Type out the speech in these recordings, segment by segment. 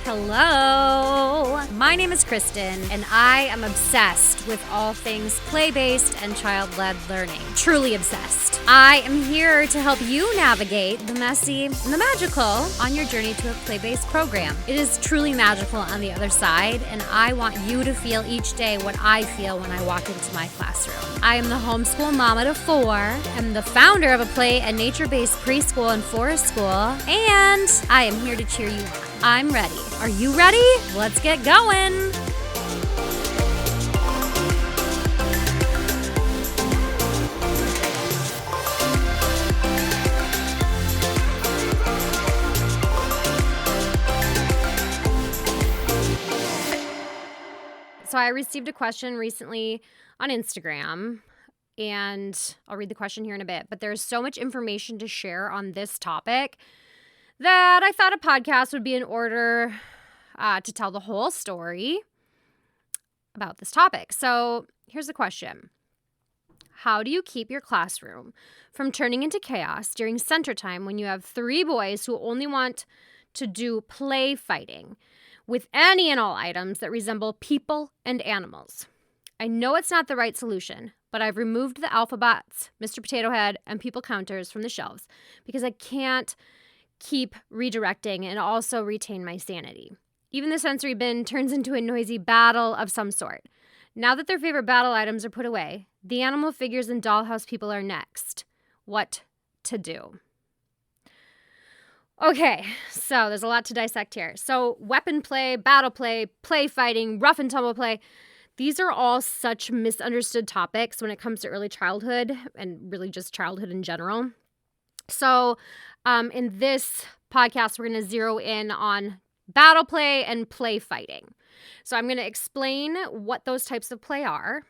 Hello! My name is Kristen, and I am obsessed with all things play-based and child-led learning. Truly obsessed. I am here to help you navigate the messy and the magical on your journey to a play-based program. It is truly magical on the other side, and I want you to feel each day what I feel when I walk into my classroom. I am the homeschool mama to 4. I'm the founder of a play and nature-based preschool and forest school, and I am here to cheer you on. I'm ready. Are you ready? Let's get going. So I received a question recently on Instagram, and I'll read the question here in a bit, but there's so much information to share on this topic that I thought a podcast would be in order to tell the whole story about this topic. So here's the question. How do you keep your classroom from turning into chaos during center time when you have 3 boys who only want to do play fighting with any and all items that resemble people and animals? I know it's not the right solution, but I've removed the alphabets, Mr. Potato Head, and people counters from the shelves because I can't keep redirecting and also retain my sanity. Even the sensory bin turns into a noisy battle of some sort. Now that their favorite battle items are put away, the animal figures and dollhouse people are next. What to do? Okay, so there's a lot to dissect here. So weapon play, battle play fighting, rough and tumble play, these are all such misunderstood topics when it comes to early childhood and really just childhood in general. So in this podcast, we're going to zero in on battle play and play fighting. So I'm going to explain what those types of play are,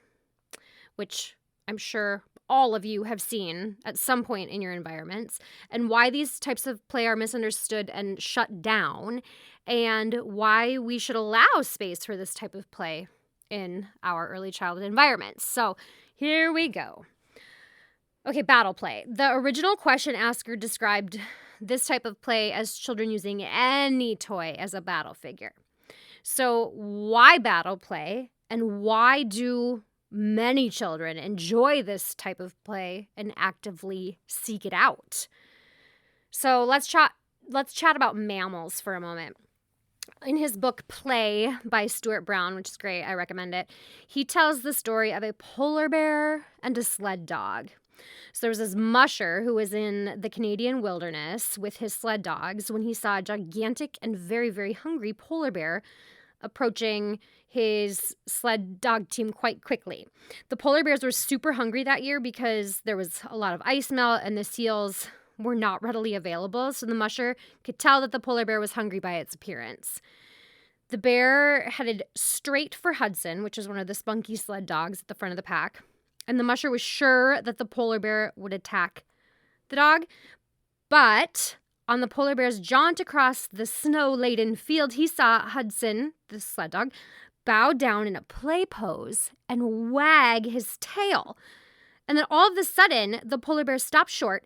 which I'm sure all of you have seen at some point in your environments, and why these types of play are misunderstood and shut down, and why we should allow space for this type of play in our early childhood environments. So here we go. Okay, battle play. The original question asker described this type of play as children using any toy as a battle figure. So why battle play, and why do many children enjoy this type of play and actively seek it out? So let's chat about mammals for a moment. In his book Play by Stuart Brown, which is great, I recommend it, he tells the story of a polar bear and a sled dog. So there was this musher who was in the Canadian wilderness with his sled dogs when he saw a gigantic and very, very hungry polar bear approaching his sled dog team quite quickly. The polar bears were super hungry that year because there was a lot of ice melt and the seals were not readily available, so the musher could tell that the polar bear was hungry by its appearance. The bear headed straight for Hudson, which is one of the spunky sled dogs at the front of the pack. And the musher was sure that the polar bear would attack the dog. But on the polar bear's jaunt across the snow-laden field, he saw Hudson, the sled dog, bow down in a play pose and wag his tail. And then all of a sudden, the polar bear stopped short,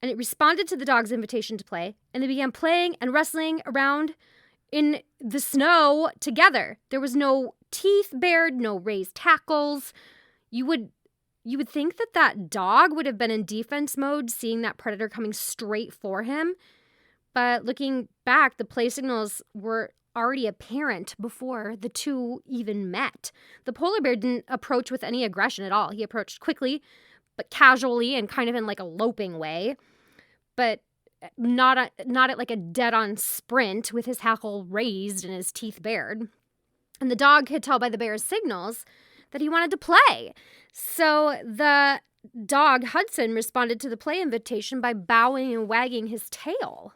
and it responded to the dog's invitation to play, and they began playing and wrestling around in the snow together. There was no teeth bared, no raised hackles. You would think that dog would have been in defense mode, seeing that predator coming straight for him. But looking back, the play signals were already apparent before the two even met. The polar bear didn't approach with any aggression at all. He approached quickly, but casually and kind of in like a loping way, but not at like a dead-on sprint with his hackle raised and his teeth bared. And the dog could tell by the bear's signals that he wanted to play. So the dog, Hudson, responded to the play invitation by bowing and wagging his tail.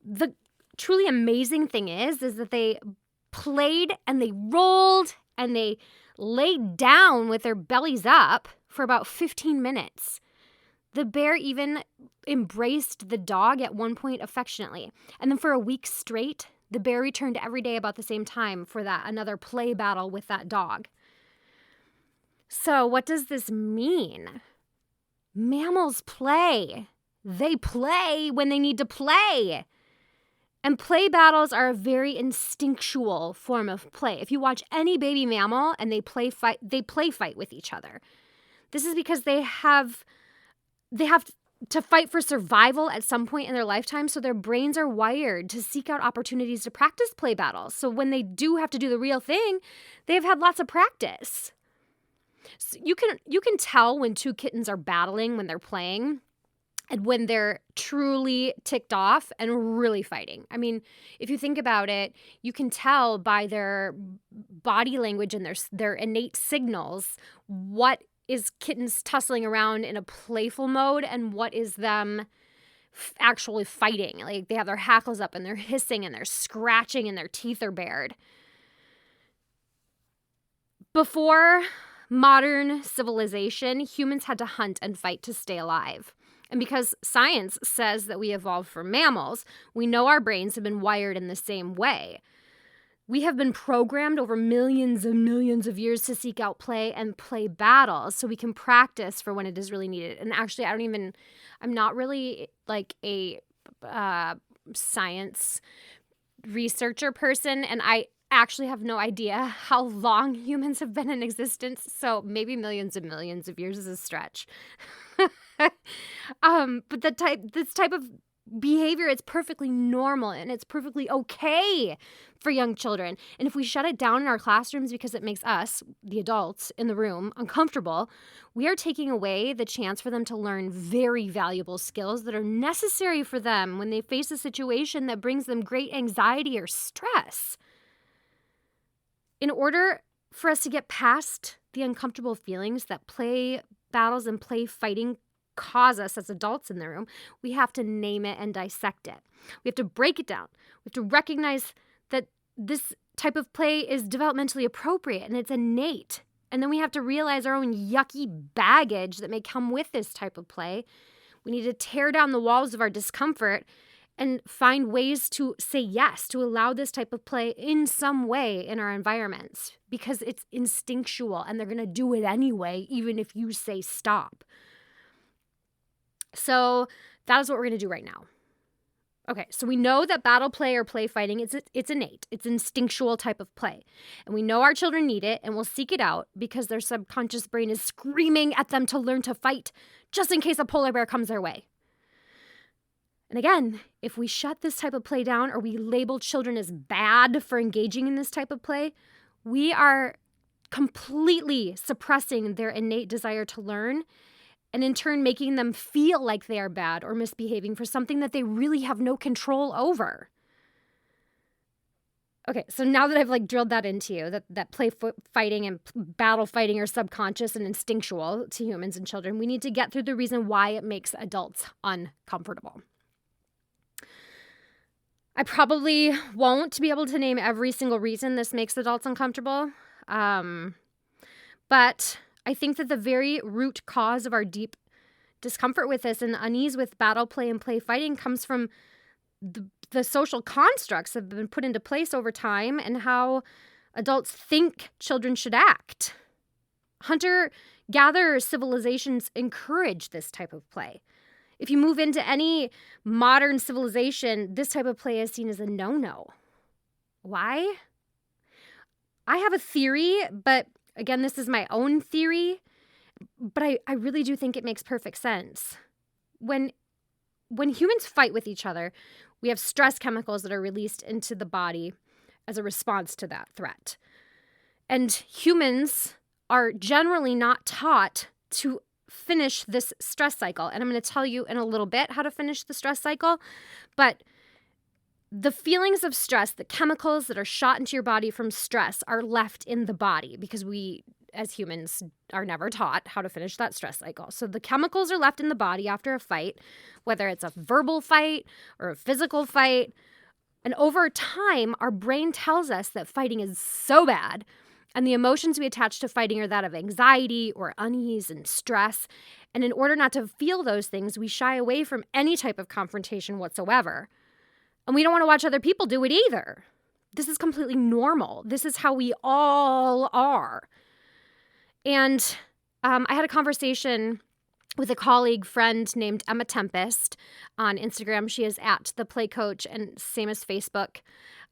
The truly amazing thing is that they played and they rolled and they laid down with their bellies up for about 15 minutes. The bear even embraced the dog at one point affectionately. And then for a week straight, the bear returned every day about the same time for another play battle with that dog. So what does this mean? Mammals play. They play when they need to play. And play battles are a very instinctual form of play. If you watch any baby mammal and they play fight with each other. This is because they have to fight for survival at some point in their lifetime, so their brains are wired to seek out opportunities to practice play battles. So when they do have to do the real thing, they've had lots of practice. So you can tell when two kittens are battling when they're playing and when they're truly ticked off and really fighting. I mean, if you think about it, you can tell by their body language and their innate signals what is kittens tussling around in a playful mode and what is them actually fighting. Like they have their hackles up and they're hissing and they're scratching and their teeth are bared. Before modern civilization, humans had to hunt and fight to stay alive. And because science says that we evolved from mammals, we know our brains have been wired in the same way. We have been programmed over millions and millions of years to seek out play and play battles so we can practice for when it is really needed. And actually, I'm not really like a science researcher person, and I actually have no idea how long humans have been in existence. So maybe millions and millions of years is a stretch. But this type of behavior, it's perfectly normal and it's perfectly okay for young children. And if we shut it down in our classrooms because it makes us, the adults in the room, uncomfortable, we are taking away the chance for them to learn very valuable skills that are necessary for them when they face a situation that brings them great anxiety or stress. In order for us to get past the uncomfortable feelings that play battles and play fighting cause us as adults in the room, we have to name it and dissect it. We have to break it down. We have to recognize that this type of play is developmentally appropriate and it's innate. And then we have to realize our own yucky baggage that may come with this type of play. We need to tear down the walls of our discomfort and find ways to say yes, to allow this type of play in some way in our environments because it's instinctual and they're going to do it anyway, even if you say stop. So that is what we're going to do right now. Okay, so we know that battle play or play fighting, it's innate. It's instinctual type of play. And we know our children need it and will seek it out because their subconscious brain is screaming at them to learn to fight just in case a polar bear comes their way. And again, if we shut this type of play down or we label children as bad for engaging in this type of play, we are completely suppressing their innate desire to learn and in turn making them feel like they are bad or misbehaving for something that they really have no control over. Okay, so now that I've drilled that into you, that play fighting and battle fighting are subconscious and instinctual to humans and children, we need to get through the reason why it makes adults uncomfortable. I probably won't be able to name every single reason this makes adults uncomfortable, but I think that the very root cause of our deep discomfort with this and unease with battle play and play fighting comes from the social constructs that have been put into place over time and how adults think children should act. Hunter-gatherer civilizations encourage this type of play. If you move into any modern civilization, this type of play is seen as a no-no. Why? I have a theory, but again, this is my own theory, but I really do think it makes perfect sense. When humans fight with each other, we have stress chemicals that are released into the body as a response to that threat. And humans are generally not taught to finish this stress cycle. And I'm going to tell you in a little bit how to finish the stress cycle, but the feelings of stress, the chemicals that are shot into your body from stress are left in the body because we, as humans, are never taught how to finish that stress cycle. So the chemicals are left in the body after a fight, whether it's a verbal fight or a physical fight. And over time, our brain tells us that fighting is so bad, and the emotions we attach to fighting are that of anxiety or unease and stress. And in order not to feel those things, we shy away from any type of confrontation whatsoever. And we don't want to watch other people do it either. This is completely normal. This is how we all are. And I had a conversation with a colleague friend named Emma Tempest on Instagram. She is at The Play Coach, and same as Facebook.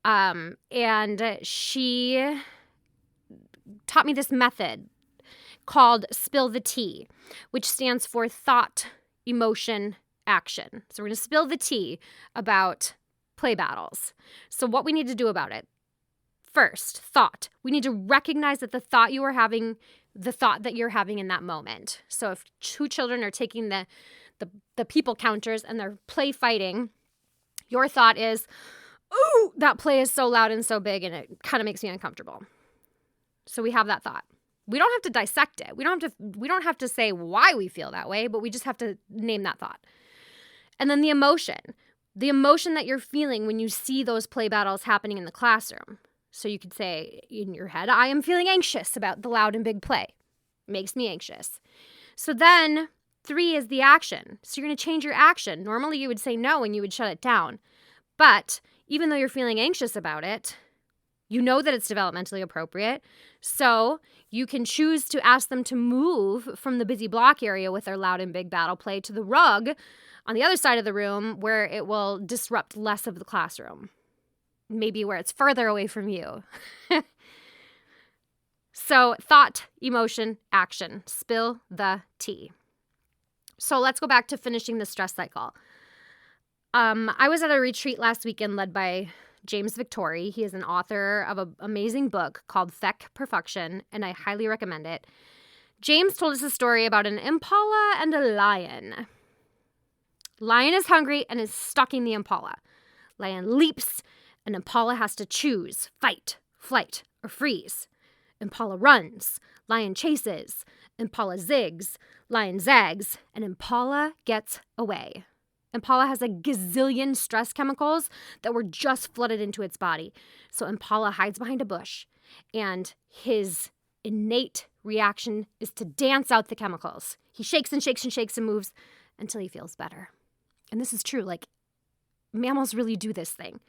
And she taught me this method called Spill the Tea, which stands for thought, emotion, action. So we're going to spill the tea about play battles. So what we need to do about it. First, thought. We need to recognize that the thought that you're having in that moment. So if two children are taking the people counters and they're play fighting, your thought is, ooh, that play is so loud and so big and it kind of makes me uncomfortable. So we have that thought. We don't have to dissect it. We don't have to say why we feel that way, but we just have to name that thought. And then the emotion that you're feeling when you see those play battles happening in the classroom. So you could say in your head, I am feeling anxious about the loud and big play. Makes me anxious. So then 3 is the action. So you're going to change your action. Normally you would say no and you would shut it down. But even though you're feeling anxious about it, you know that it's developmentally appropriate. So you can choose to ask them to move from the busy block area with their loud and big battle play to the rug on the other side of the room where it will disrupt less of the classroom. Maybe where it's further away from you. So thought, emotion, action. Spill the tea. So let's go back to finishing the stress cycle. I was at a retreat last weekend led by James Victori. He is an author of an amazing book called Feck Perfection, and I highly recommend it. James told us a story about an impala and a lion. Lion is hungry and is stalking the impala. Lion leaps. An impala has to choose, fight, flight, or freeze. Impala runs. Lion chases. Impala zigs. Lion zags. And impala gets away. Impala has a gazillion stress chemicals that were just flooded into its body. So Impala hides behind a bush. And his innate reaction is to dance out the chemicals. He shakes and shakes and shakes and moves until he feels better. And this is true. Like, mammals really do this thing.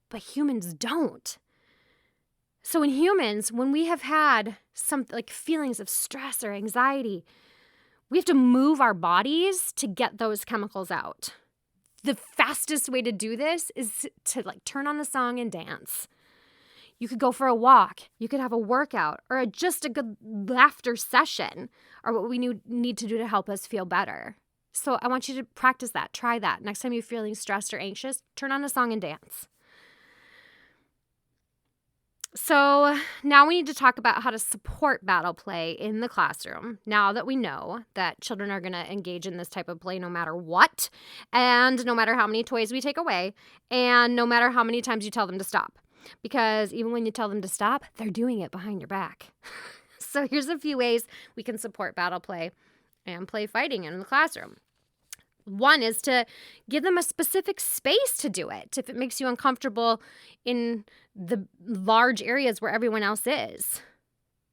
But humans don't. So in humans, when we have had some like feelings of stress or anxiety, we have to move our bodies to get those chemicals out. The fastest way to do this is to like turn on a song and dance. You could go for a walk. You could have a workout or just a good laughter session or what we need to do to help us feel better. So I want you to practice that. Try that. Next time you're feeling stressed or anxious, turn on a song and dance. So now we need to talk about how to support battle play in the classroom. Now that we know that children are going to engage in this type of play no matter what, and no matter how many toys we take away, and no matter how many times you tell them to stop. Because even when you tell them to stop, they're doing it behind your back. So here's a few ways we can support battle play and play fighting in the classroom. One is to give them a specific space to do it if it makes you uncomfortable in the large areas where everyone else is.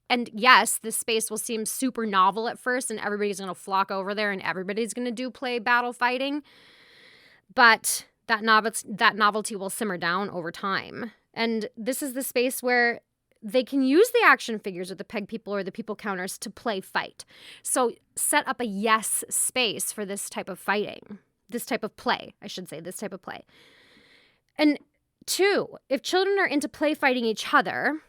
And yes, this space will seem super novel at first and everybody's going to flock over there and everybody's going to do play battle fighting. But that novelty will simmer down over time. And this is the space where they can use the action figures or the peg people or the people counters to play fight. So set up a yes space for this type of fighting, this type of play, I should say, this type of play. And 2, if children are into play fighting each other,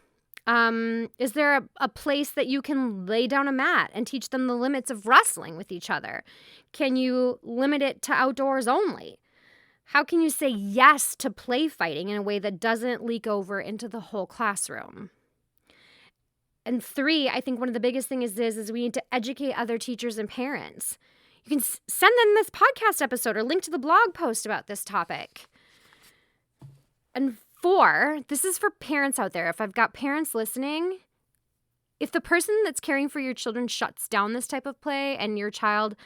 is there a place that you can lay down a mat and teach them the limits of wrestling with each other? Can you limit it to outdoors only? How can you say yes to play fighting in a way that doesn't leak over into the whole classroom? And 3, I think one of the biggest things is we need to educate other teachers and parents. You can send them this podcast episode or link to the blog post about this topic. And 4, this is for parents out there. If I've got parents listening, if the person that's caring for your children shuts down this type of play and your child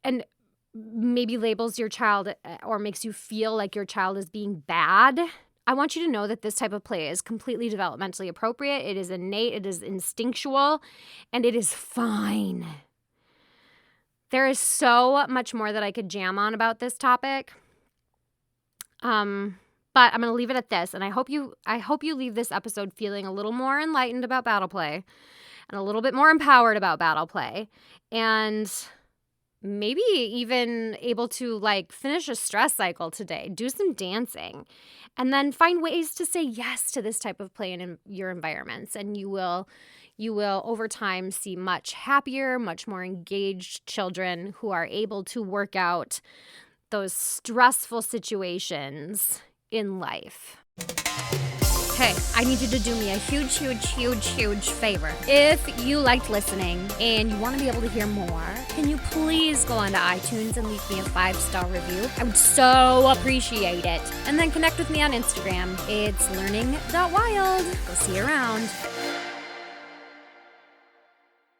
and maybe labels your child or makes you feel like your child is being bad, I want you to know that this type of play is completely developmentally appropriate. It is innate, it is instinctual, and it is fine. There is so much more that I could jam on about this topic. But I'm going to leave it at this, and I hope you leave this episode feeling a little more enlightened about battle play. and a little bit more empowered about battle play, and maybe even able to like finish a stress cycle today, do some dancing, and then find ways to say yes to this type of play in your environments. And you will over time see much happier, much more engaged children who are able to work out those stressful situations in life. Hey, I need you to do me a huge favor. If you liked listening and you want to be able to hear more, can you please go onto iTunes and leave me a 5-star review? I would so appreciate it. And then connect with me on Instagram. It's learning.wild. We'll see you around.